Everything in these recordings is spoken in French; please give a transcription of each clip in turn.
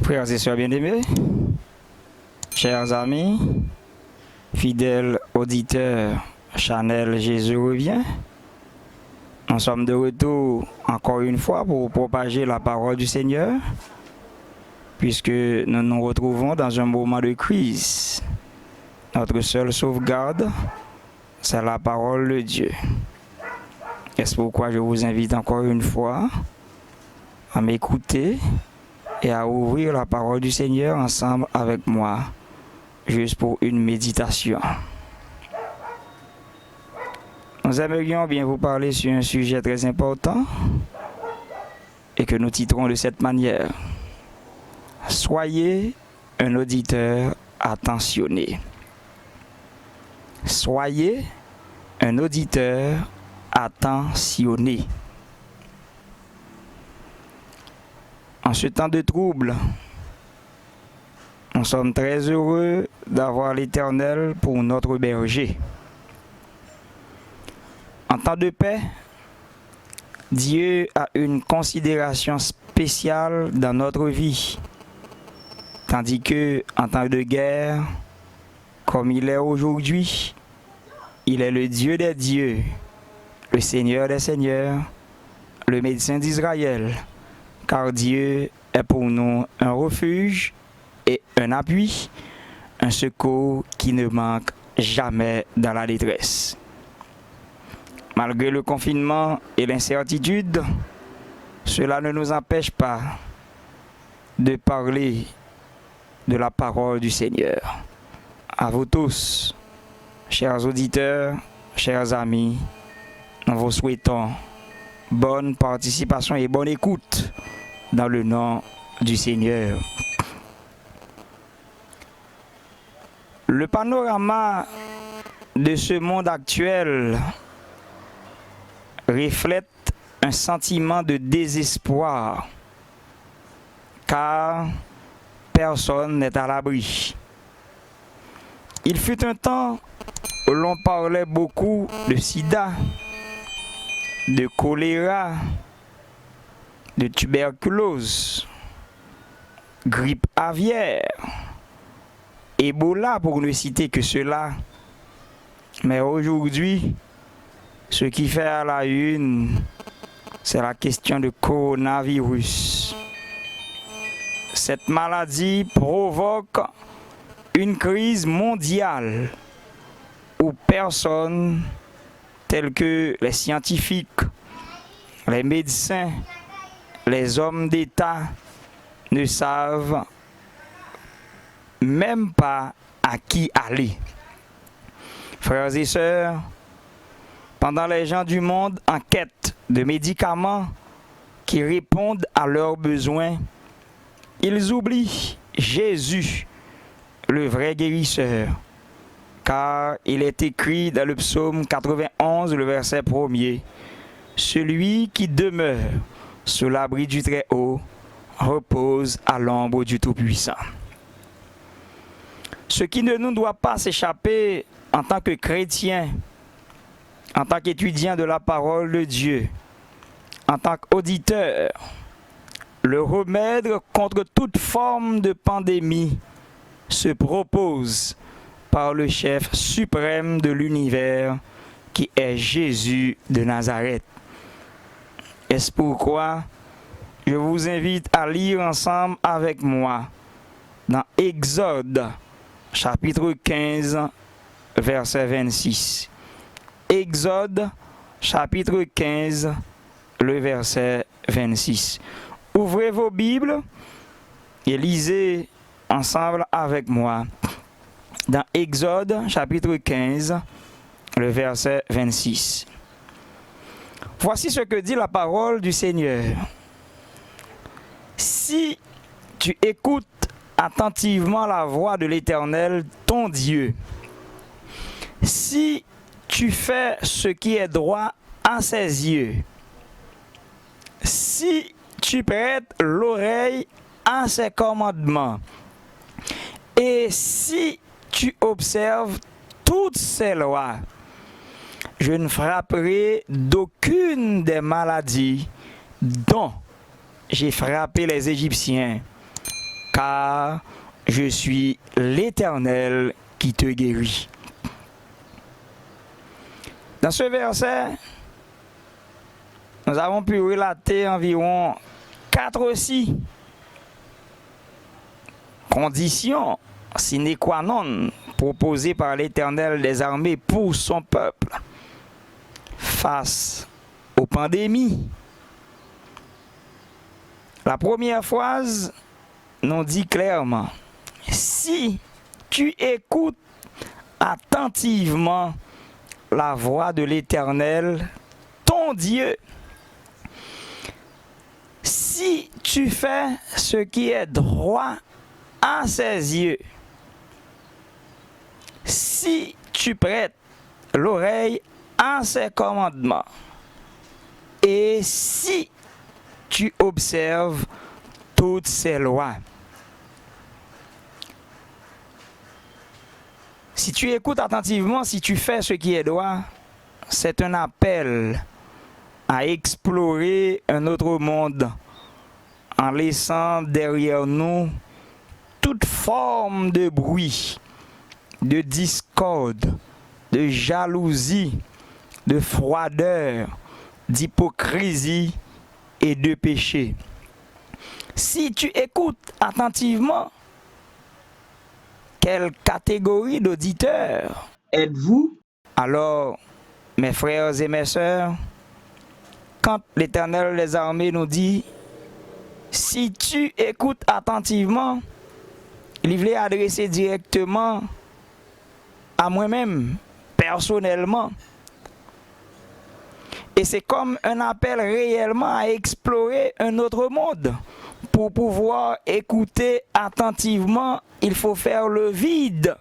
Frères et sœurs bien-aimés, chers amis, fidèles auditeurs, Chanel Jésus revient. Nous sommes de retour encore une fois pour propager la parole du Seigneur, puisque nous nous retrouvons dans un moment de crise. Notre seule sauvegarde, c'est la parole de Dieu. Et c'est pourquoi je vous invite encore une fois à m'écouter et à ouvrir la parole du Seigneur ensemble avec moi, juste pour une méditation. Nous aimerions bien vous parler sur un sujet très important et que nous titrons de cette manière. Soyez un auditeur attentionné. Soyez un auditeur attentionné. En ce temps de trouble, nous sommes très heureux d'avoir l'Éternel pour notre berger. En temps de paix, Dieu a une considération spéciale dans notre vie, tandis que en temps de guerre, comme il est aujourd'hui, il est le Dieu des dieux, le Seigneur des seigneurs, le médecin d'Israël, car Dieu est pour nous un refuge et un appui, un secours qui ne manque jamais dans la détresse. Malgré le confinement et l'incertitude, cela ne nous empêche pas de parler de la parole du Seigneur. À vous tous, chers auditeurs, chers amis, nous vous souhaitons bonne participation et bonne écoute dans le nom du Seigneur. Le panorama de ce monde actuel reflète un sentiment de désespoir, car personne n'est à l'abri. Il fut un temps où l'on parlait beaucoup de sida, de choléra, de tuberculose, grippe aviaire, Ebola pour ne citer que cela. Mais aujourd'hui, ce qui fait à la une, c'est la question de coronavirus. Cette maladie provoque une crise mondiale où personne, tels que les scientifiques, les médecins, les hommes d'État, ne savent même pas à qui aller. Frères et sœurs, pendant les gens du monde en quête de médicaments qui répondent à leurs besoins, ils oublient Jésus, le vrai guérisseur, car il est écrit dans le psaume 91, le verset 1er, « Celui qui demeure sous l'abri du Très-Haut repose à l'ombre du Tout-Puissant. » Ce qui ne nous doit pas s'échapper en tant que chrétiens, en tant qu'étudiants de la parole de Dieu, en tant qu'auditeurs, le remède contre toute forme de pandémie se propose par le chef suprême de l'univers qui est Jésus de Nazareth. Est-ce pourquoi je vous invite à lire ensemble avec moi dans Exode, chapitre 15, verset 26. Exode, chapitre 15, le verset 26. Ouvrez vos Bibles et lisez ensemble avec moi dans Exode, chapitre 15, le verset 26. Voici ce que dit la parole du Seigneur. Si tu écoutes attentivement la voix de l'Éternel, ton Dieu, si tu fais ce qui est droit à ses yeux, si tu prêtes l'oreille à ses commandements, et si tu observes toutes ses lois, je ne frapperai d'aucune des maladies dont j'ai frappé les Égyptiens, car je suis l'Éternel qui te guérit. Dans ce verset, nous avons pu relater environ 4 aussi conditions sine qua non proposées par l'Éternel des armées pour son peuple face aux pandémies. La première phrase nous dit clairement, si tu écoutes attentivement la voix de l'Éternel, ton Dieu, si tu fais ce qui est droit à ses yeux, si tu prêtes l'oreille à ses commandements, et si tu observes toutes ses lois. Si tu écoutes attentivement, si tu fais ce qui est droit, c'est un appel à explorer un autre monde en laissant derrière nous toute forme de bruit, de discorde, de jalousie, de froideur, d'hypocrisie et de péché. Si tu écoutes attentivement, quelle catégorie d'auditeurs êtes-vous? Alors, mes frères et mes sœurs, quand l'Éternel des armées nous dit, si tu écoutes attentivement, il voulait adresser directement à moi-même, personnellement. Et c'est comme un appel réellement à explorer un autre monde. Pour pouvoir écouter attentivement, il faut faire le vide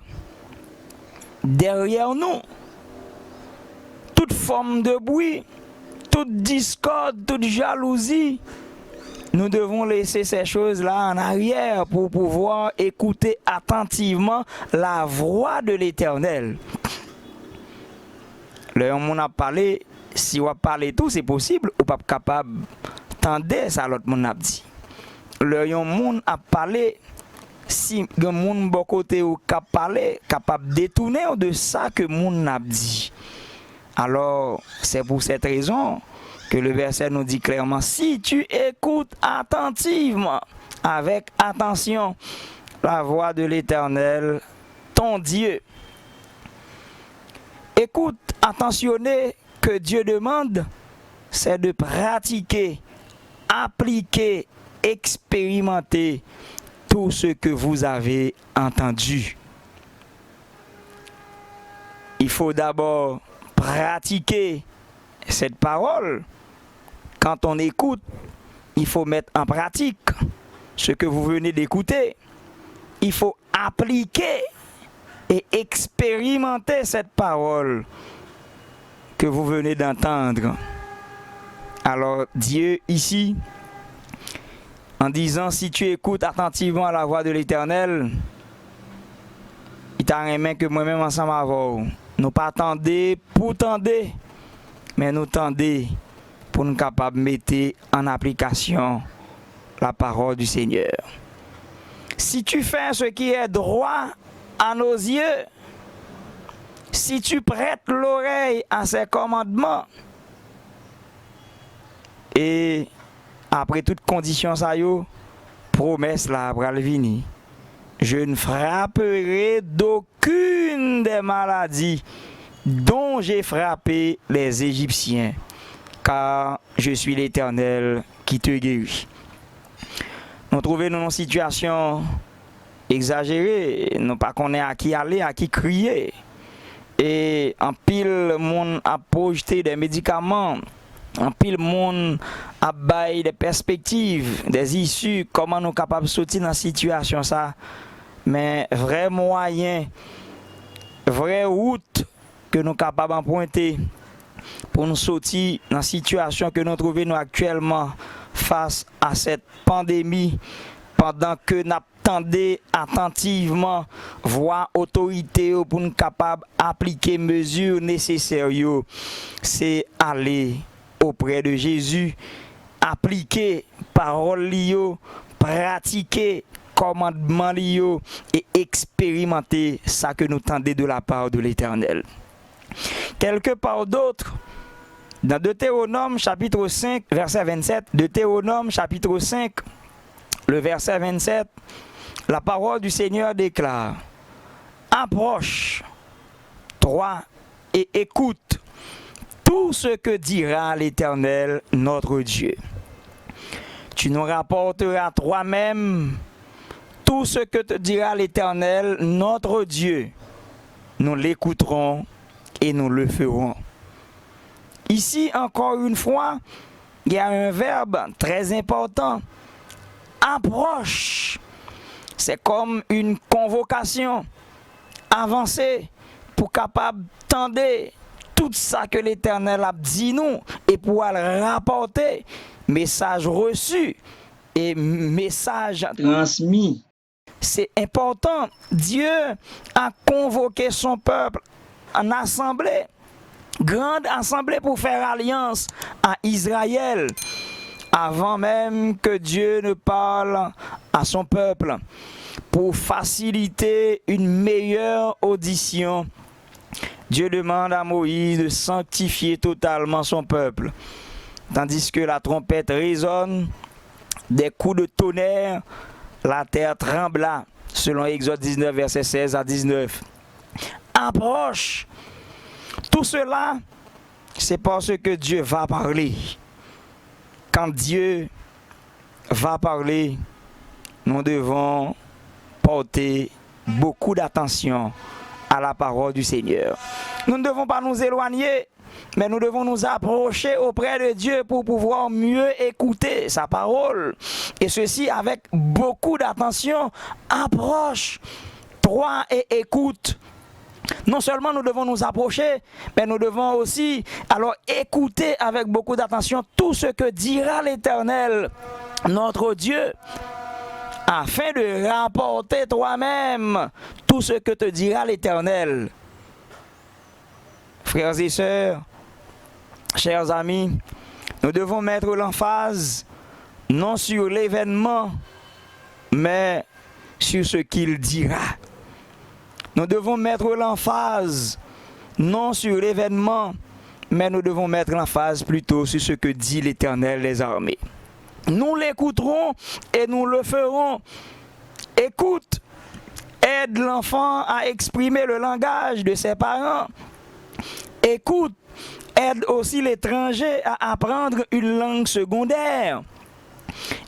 derrière nous. Toute forme de bruit, toute discorde, toute jalousie, nous devons laisser ces choses-là en arrière pour pouvoir écouter attentivement la voix de l'Éternel. Le monde a parlé, si on a parlé tout, c'est possible, ou pas capable d'entendre ça l'autre monde a dit. Le monde a parlé, si le monde bon côté ou capable de détourner de ça que le monde a dit. Alors, c'est pour cette raison que le verset nous dit clairement, si tu écoutes attentivement, avec attention, la voix de l'Éternel, ton Dieu. Écoute, attentionné, que Dieu demande, c'est de pratiquer, appliquer, expérimenter tout ce que vous avez entendu. Il faut d'abord pratiquer cette parole. Quand on écoute, il faut mettre en pratique ce que vous venez d'écouter. Il faut appliquer et expérimenter cette parole que vous venez d'entendre. Alors Dieu ici, en disant si tu écoutes attentivement la voix de l'Éternel, il t'a remis que moi-même ensemble avec nous pas attendez pour tendre, mais nous tendez pour nous capables de mettre en application la parole du Seigneur. Si tu fais ce qui est droit à nos yeux, si tu prêtes l'oreille à ses commandements, et après toute condition ça yo, promesse là pral vini. Je ne frapperai d'aucune des maladies dont j'ai frappé les Égyptiens, car je suis l'Éternel qui te guérit. Nous trouvons dans une situation exagérée, nous pas qu'on est à qui aller, à qui crier. Et en pile, monde a projeté des médicaments, en pile, monde a baillé des perspectives, des issues, comment nous sommes capables de sortir dans cette situation ça. Mais vrai moyen, vraie route que nous sommes capables d'emprunter pour nous sortir dans la situation que nous trouvons actuellement face à cette pandémie, pendant que nous attendons attentivement voir autorité pour nous capables d'appliquer mesures nécessaires, c'est aller auprès de Jésus, appliquer parole liyo, pratiquer commandement liyo et expérimenter ça que nous tendons de la part de l'Éternel. Quelque part d'autre, dans Deutéronome chapitre 5, verset 27, Deutéronome chapitre 5, le verset 27, la parole du Seigneur déclare: approche, toi, et écoute tout ce que dira l'Éternel notre Dieu. Tu nous rapporteras toi-même tout ce que te dira l'Éternel notre Dieu. Nous l'écouterons et nous le ferons. Ici, encore une fois, il y a un verbe très important. Approche. C'est comme une convocation. Avancer pour capable tendre tout ça que l'Éternel a dit nous et pour le rapporter. Message reçu et message transmis. C'est important. Dieu a convoqué son peuple en assemblée, grande assemblée pour faire alliance à Israël, avant même que Dieu ne parle à son peuple, pour faciliter une meilleure audition. Dieu demande à Moïse de sanctifier totalement son peuple. Tandis que la trompette résonne, des coups de tonnerre, la terre trembla, selon Exode 19, verset 16 à 19. Approche. Tout cela, c'est parce que Dieu va parler. Quand Dieu va parler, nous devons porter beaucoup d'attention à la parole du Seigneur. Nous ne devons pas nous éloigner, mais nous devons nous approcher auprès de Dieu pour pouvoir mieux écouter sa parole. Et ceci avec beaucoup d'attention. Approche, toi, et écoute. Non seulement nous devons nous approcher, mais nous devons aussi alors écouter avec beaucoup d'attention tout ce que dira l'Éternel, notre Dieu, afin de rapporter toi-même tout ce que te dira l'Éternel. Frères et sœurs, chers amis, nous devons mettre l'emphase non sur l'événement, mais sur ce qu'il dira. Nous devons mettre l'emphase non sur l'événement, mais nous devons mettre l'emphase plutôt sur ce que dit l'Éternel des armées. Nous l'écouterons et nous le ferons. Écoute, aide l'enfant à exprimer le langage de ses parents. Écoute, aide aussi l'étranger à apprendre une langue secondaire.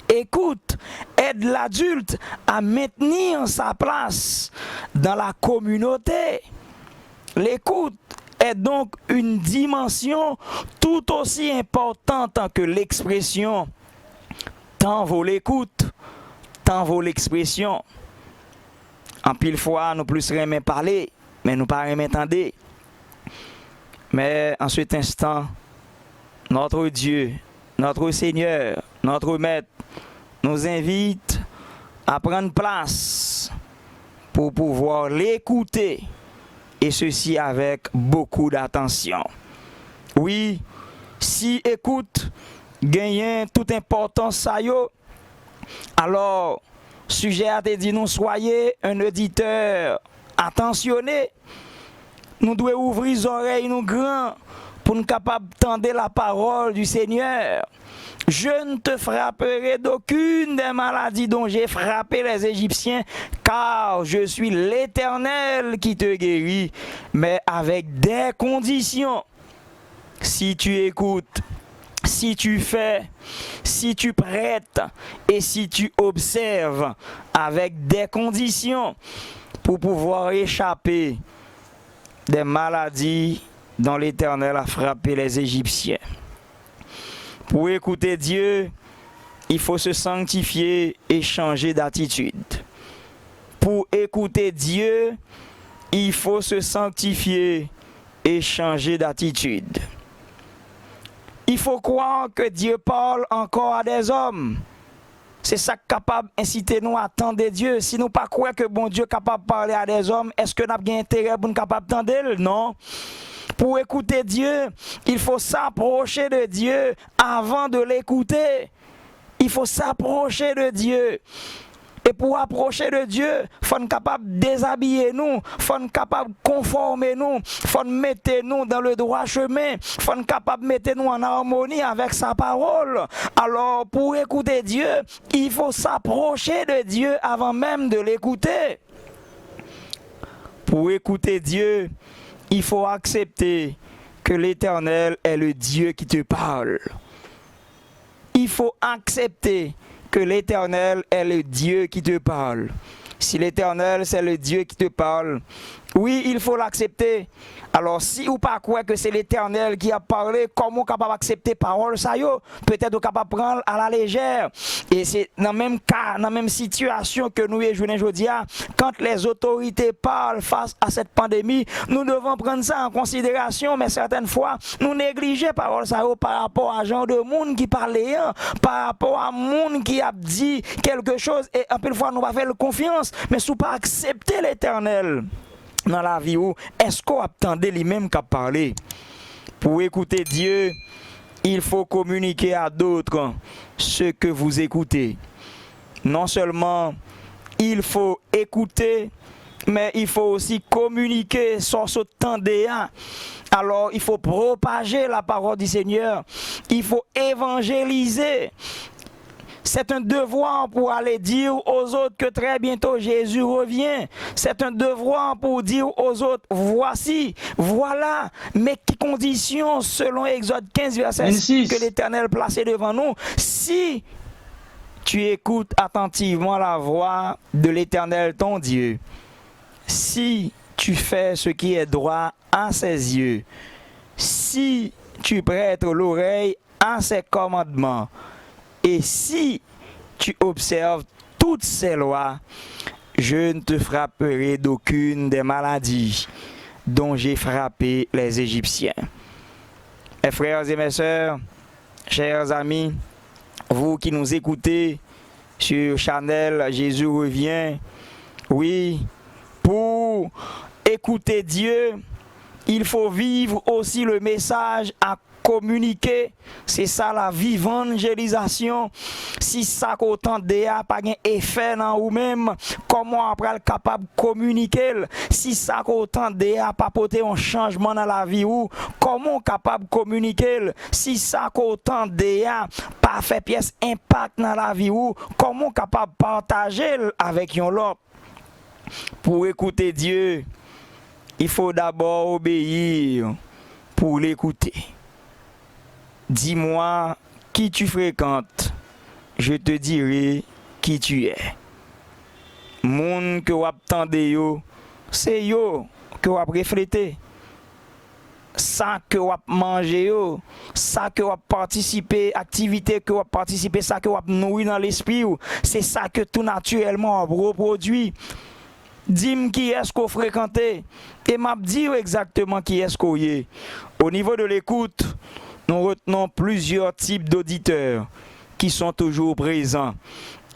Écoute, aide l'adulte à maintenir sa place dans la communauté. L'écoute est donc une dimension tout aussi importante que l'expression. Tant vaut l'écoute, tant vaut l'expression. En pile fois, nous plus aimer parler, mais nous pas aimer entendre. Mais en cet instant, notre Dieu, notre Seigneur, notre Maître, nous invite à prendre place pour pouvoir l'écouter, et ceci avec beaucoup d'attention. Oui, si écoute gagne toute importance ça yo, alors sujet à te dire nous soyez un auditeur attentionné. Nous devons ouvrir les oreilles nous grands pour nous capables d'entendre la parole du Seigneur. Je ne te frapperai d'aucune des maladies dont j'ai frappé les Égyptiens, car je suis l'Éternel qui te guérit, mais avec des conditions. Si tu écoutes, si tu fais, si tu prêtes et si tu observes avec des conditions pour pouvoir échapper des maladies dont l'Éternel a frappé les Égyptiens. Pour écouter Dieu, il faut se sanctifier et changer d'attitude. Pour écouter Dieu, il faut se sanctifier et changer d'attitude. Il faut croire que Dieu parle encore à des hommes. C'est ça capable d'inciter nous à attendre Dieu. Si nous pas croire que bon Dieu est capable de parler à des hommes, est-ce que nous avons intérêt pour nous capable d'entendre? Non. Pour écouter Dieu, il faut s'approcher de Dieu avant de l'écouter. Il faut s'approcher de Dieu. Et pour approcher de Dieu, il faut être capable de déshabiller nous, il faut être capable de conformer nous, il faut mettre nous dans le droit chemin, il faut être capable de mettre nous en harmonie avec sa parole. Alors, pour écouter Dieu, il faut s'approcher de Dieu avant même de l'écouter. Pour écouter Dieu, il faut accepter que l'Éternel est le Dieu qui te parle. Il faut accepter que l'Éternel est le Dieu qui te parle. Si l'Éternel, c'est le Dieu qui te parle, oui, il faut l'accepter. Alors, si ou pas quoi que c'est l'Éternel qui a parlé, comment capable d'accepter parole ça yo? Peut-être capable de prendre à la légère. Et c'est dans le même cas, dans la même situation que nous et aujourd'hui, quand les autorités parlent face à cette pandémie, nous devons prendre ça en considération, mais certaines fois, nous négligeons parole ça yo par rapport à genre de monde qui parlait, par rapport à monde qui a dit quelque chose, et un peu de fois, nous va faire confiance, mais sous pas accepter l'Éternel dans la vie où est-ce qu'on attendait lui-même qu'à parler. Pour écouter Dieu, il faut communiquer à d'autres ce que vous écoutez. Non seulement il faut écouter, mais il faut aussi communiquer sur ce temps d'Éa. Alors il faut propager la parole du Seigneur, il faut évangéliser. C'est un devoir pour aller dire aux autres que très bientôt Jésus revient. C'est un devoir pour dire aux autres, voici, voilà, mais quelles conditions selon Exode 15, verset 6 que l'Éternel placé devant nous. Si tu écoutes attentivement la voix de l'Éternel ton Dieu, si tu fais ce qui est droit à ses yeux, si tu prêtes l'oreille à ses commandements, et si tu observes toutes ces lois, je ne te frapperai d'aucune des maladies dont j'ai frappé les Égyptiens. Mes frères et mes sœurs, chers amis, vous qui nous écoutez sur Channel Jésus revient, oui, pour écouter Dieu, il faut vivre aussi le message à communiquer. C'est ça la vivangélisation. Si ça qu'autant d'EA pas un effet dans ou même, comment après être capable de communiquer? Si ça qu'autant d'EA pas porter un changement dans la vie ou comment capable de communiquer? Si ça qu'autant d'EA pas fait pièce impact dans la vie ou comment capable de partager avec l'autre? Pour écouter Dieu, il faut d'abord obéir pour l'écouter. Dis-moi qui tu fréquentes, je te dirai qui tu es. Moun que wap tande yo, c'est yo que wap refléter. Ça que wap manger yo, ça que wap participer, activité que wap participer, ça que wap nourrir dans l'esprit, c'est ça que tout naturellement wap reproduit. Dis-moi qui est-ce qu'on fréquente et m'a dit exactement qui est-ce qu'on y est. Au niveau de l'écoute, nous retenons plusieurs types d'auditeurs qui sont toujours présents.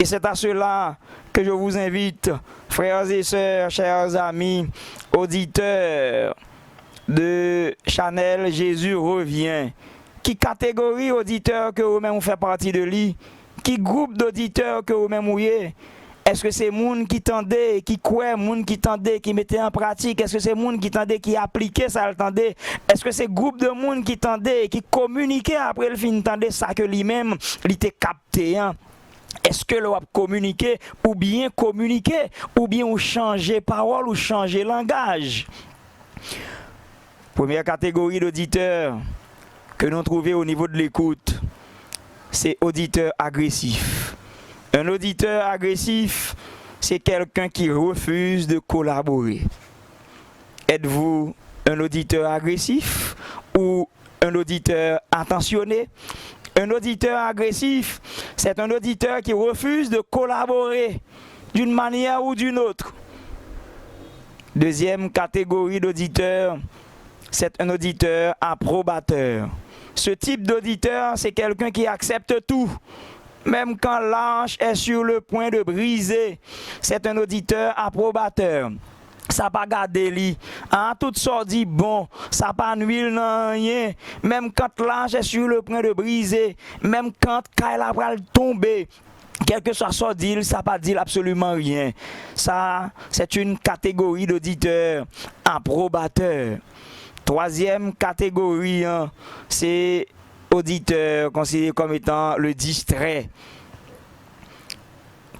Et c'est à cela que je vous invite, frères et sœurs, chers amis, auditeurs de Channel Jésus revient. Qui catégorie auditeurs que vous-même vous faites partie de lui? Qui groupe d'auditeurs que vous-même vous êtes? Est-ce que c'est moun qui tendait, qui croit, moun qui tendait, qui mettait en pratique? Est-ce que c'est moun qui tendait, qui appliquait ça le tendait? Est-ce que c'est groupe de moun qui tendait, qui communiquait après le fin tendait ça que lui-même, il était capté? Hein? Est-ce que l'on a communiqué ou bien communiqué ou bien on changer parole ou changer langage? Première catégorie d'auditeurs que nous trouvons au niveau de l'écoute, c'est auditeur agressif. Un auditeur agressif, c'est quelqu'un qui refuse de collaborer. Êtes-vous un auditeur agressif ou un auditeur attentionné? Un auditeur agressif, c'est un auditeur qui refuse de collaborer d'une manière ou d'une autre. Deuxième catégorie d'auditeur, c'est un auditeur approbateur. Ce type d'auditeur, c'est quelqu'un qui accepte tout. Même quand l'arche est sur le point de briser, c'est un auditeur approbateur. ça pas garder li. Hein, tout ça dit bon, ça pas nuit non rien. Même quand l'ange est sur le point de briser, même quand Kyle a tomber, quel que soit son deal, ça pas dit absolument rien. Ça, c'est une catégorie d'auditeurs approbateurs. Troisième catégorie, hein, c'est auditeur considéré comme étant le distrait.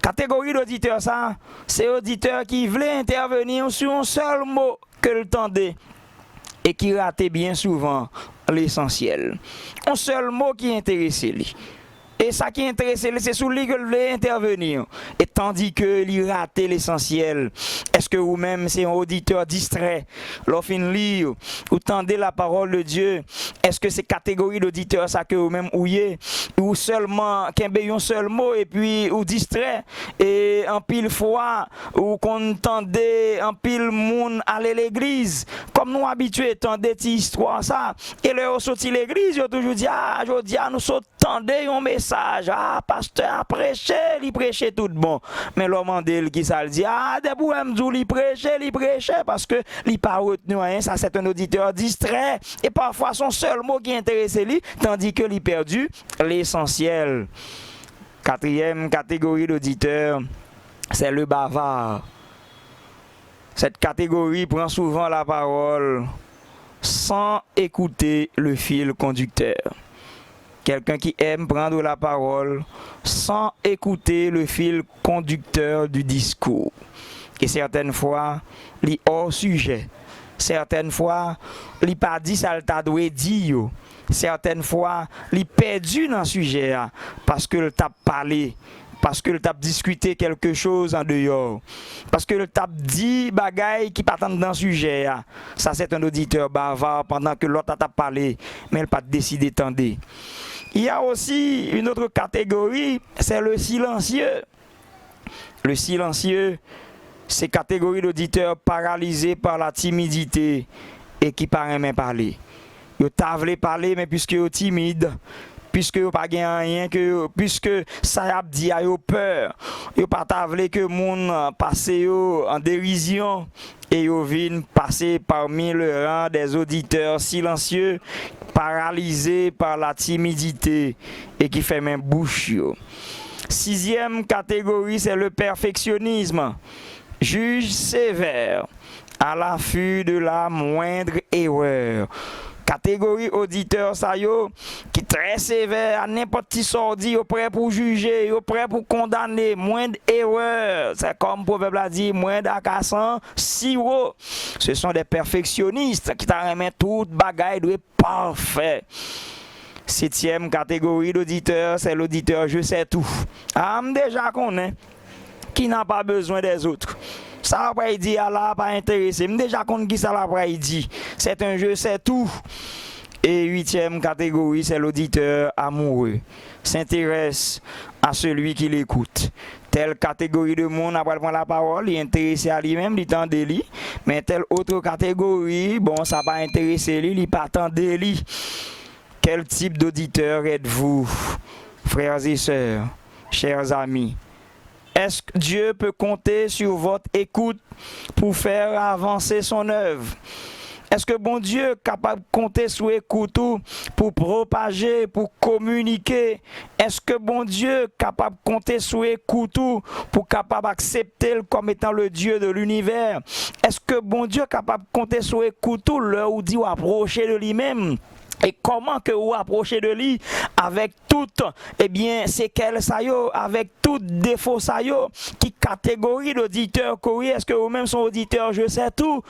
Catégorie d'auditeur, ça, c'est auditeur qui voulait intervenir sur un seul mot que le tendait et qui ratait bien souvent l'essentiel. Un seul mot qui intéressait lui. Et ça qui intéressait, c'est sur lui que le voulait intervenir. Et tandis que il ratait l'essentiel. Est-ce que vous-même, c'est un auditeur distrait? Lorsqu'il lit ou tendez la parole de Dieu, est-ce que c'est catégorie d'auditeurs ça que vous-même ouillez? Ou seulement, qu'un un seul mot et puis ou distrait? Et en pile fois, ou qu'on tendait en pile monde aller l'église. Comme nous habitués, tendez cette histoire ça. Et là, on sorti l'église, ils ont toujours dit, nous tendez un message. Pasteur a prêché, il prêchait tout bon. Mais l'homme en dit qui ça le dit, debout il prêchait parce que il pas retenu rien, ça c'est un auditeur distrait et parfois son seul mot qui intéressait lui, tandis que il perdu l'essentiel. Quatrième catégorie d'auditeur, c'est le bavard. Cette catégorie prend souvent la parole sans écouter le fil conducteur. Quelqu'un qui aime prendre la parole sans écouter le fil conducteur du discours. Et certaines fois, il est hors sujet. Certaines fois, il n'a pas dit ça, il t'a dû dire. Certaines fois, il est perdu dans le sujet parce qu'il t'a parlé. Parce que le t'a discuté quelque chose en dehors. Parce que le t'a dit bagaille qui pas dans le sujet. Ça, c'est un auditeur bavard pendant que l'autre t'a parlé, mais il n'a pas décidé d'entendre. Il y a aussi une autre catégorie, c'est le silencieux. Le silencieux, c'est catégorie d'auditeurs paralysés par la timidité et qui ne paraît même parler. Ils voulu parler, mais puisque ils sont timides, puisque vous pas rien que puisque ça a dit à eux peur, vous pas voulu que monde passe en dérision et vous viennent passer parmi le rang des auditeurs silencieux paralysés par la timidité et qui fait même bouche. Sixième catégorie, c'est le perfectionnisme. Juge sévère à l'affût de la moindre erreur. Catégorie auditeur ça yo qui très sévère à n'importe qui sorti yo prêt pour juger, yo prêt pour condamner, moindre erreur, c'est comme proverbe l'a dit, moindre accasant siro. Ce sont des perfectionnistes qui t'a remis toute bagaille doit parfait. Septième catégorie d'auditeur, c'est l'auditeur je sais tout. Déjà connaît qui n'a pas besoin des autres. Ça va dire Allah pas intéressé. Déjà qu'on qui ça va dire. C'est un jeu, c'est tout. Et huitième catégorie, c'est l'auditeur amoureux. S'intéresse à celui qui l'écoute. Telle catégorie de monde après prendre la parole, il est intéressé à lui-même, il tend de lui. Mais telle autre catégorie, bon, ça va intéresser lui, il pas tant de lui. Quel type d'auditeur êtes-vous, frères et sœurs, chers amis? Est-ce que Dieu peut compter sur votre écoute pour faire avancer son œuvre? Est-ce que bon Dieu est capable de compter sur l'écoute pour propager, pour communiquer? Est-ce que bon Dieu est capable de compter sur l'écoute pour capable accepter comme étant le Dieu de l'univers? Est-ce que bon Dieu est capable de compter sur l'écoute l'heure où Dieu approcher de lui-même? Et comment que vous approchez de lui avec toutes, eh bien, séquelles ça yo, avec toutes défauts ça yo, qui catégorie d'auditeur courrier, est-ce que vous-même sont auditeurs, je sais tout,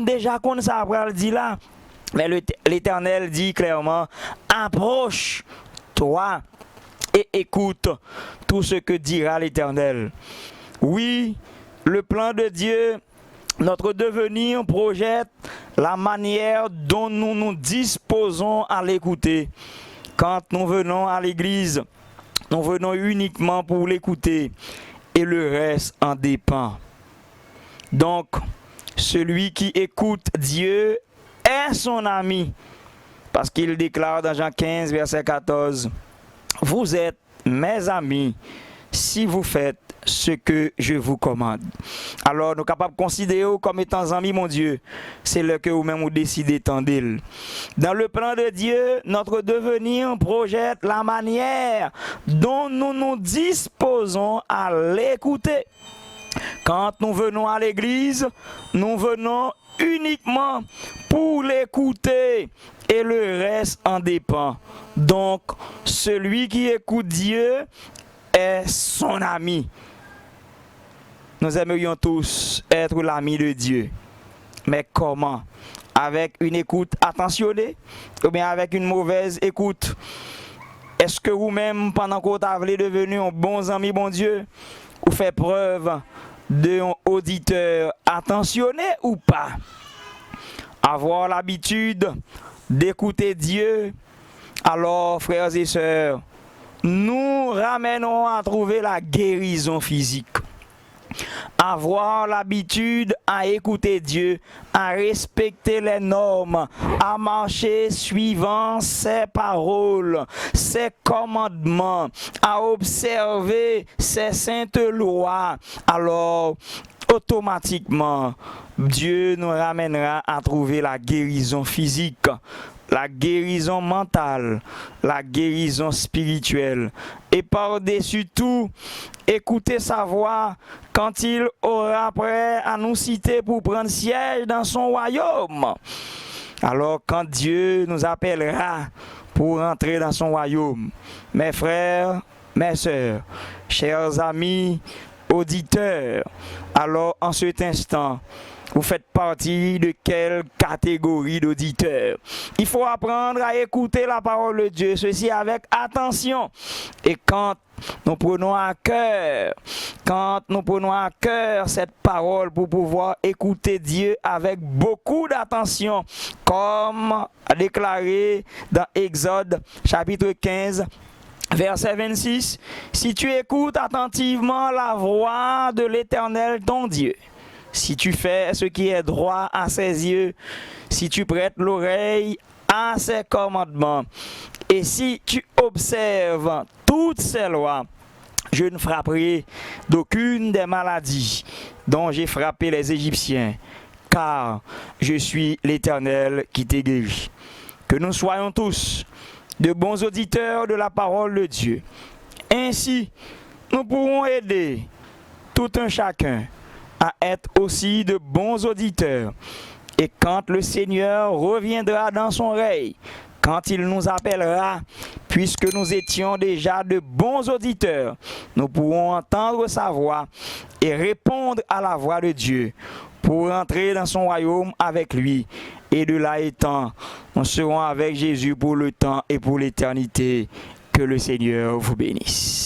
déjà qu'on ça après le dit là, mais l'Éternel dit clairement, approche-toi et écoute tout ce que dira l'Éternel. Oui, le plan de Dieu, notre devenir projette la manière dont nous nous disposons à l'écouter. Quand nous venons à l'église, nous venons uniquement pour l'écouter et le reste en dépend. Donc, celui qui écoute Dieu est son ami, parce qu'il déclare dans Jean 15, verset 14, « Vous êtes mes amis si vous faites ce que je vous commande. Alors, nous sommes capables de considérer comme étant amis, mon Dieu. C'est là que vous-même vous décidez tant d'il. Dans le plan de Dieu, notre devenir projette la manière dont nous nous disposons à l'écouter. Quand nous venons à l'église, nous venons uniquement pour l'écouter et le reste en dépend. Donc, celui qui écoute Dieu est son ami. Nous aimerions tous être l'ami de Dieu. Mais comment? Avec une écoute attentionnée ou bien avec une mauvaise écoute? Est-ce que vous-même, pendant que vous avez devenu un bon ami, bon Dieu, vous faites preuve d'un auditeur attentionné ou pas? Avoir l'habitude d'écouter Dieu, alors, frères et sœurs, nous ramènerons à trouver la guérison physique. Avoir l'habitude à écouter Dieu, à respecter les normes, à marcher suivant ses paroles, ses commandements, à observer ses saintes lois, alors automatiquement, Dieu nous ramènera à trouver la guérison physique, la guérison mentale, la guérison spirituelle. Et par-dessus tout, écouter sa voix quand il aura prêt à nous citer pour prendre siège dans son royaume. Alors quand Dieu nous appellera pour entrer dans son royaume, mes frères, mes sœurs, chers amis, auditeurs, alors en cet instant, vous faites partie de quelle catégorie d'auditeurs? Il faut apprendre à écouter la parole de Dieu, ceci avec attention. Et quand nous prenons à cœur cette parole pour pouvoir écouter Dieu avec beaucoup d'attention, comme déclaré dans Exode chapitre 15, verset 26, si tu écoutes attentivement la voix de l'Éternel ton Dieu, si tu fais ce qui est droit à ses yeux, si tu prêtes l'oreille à ses commandements, et si tu observes toutes ses lois, je ne frapperai d'aucune des maladies dont j'ai frappé les Égyptiens, car je suis l'Éternel qui t'ai guéri. Que nous soyons tous de bons auditeurs de la parole de Dieu. Ainsi, nous pourrons aider tout un chacun à être aussi de bons auditeurs. Et quand le Seigneur reviendra dans son règne, quand il nous appellera, puisque nous étions déjà de bons auditeurs, nous pourrons entendre sa voix et répondre à la voix de Dieu pour entrer dans son royaume avec lui. Et de là étant, nous serons avec Jésus pour le temps et pour l'éternité. Que le Seigneur vous bénisse.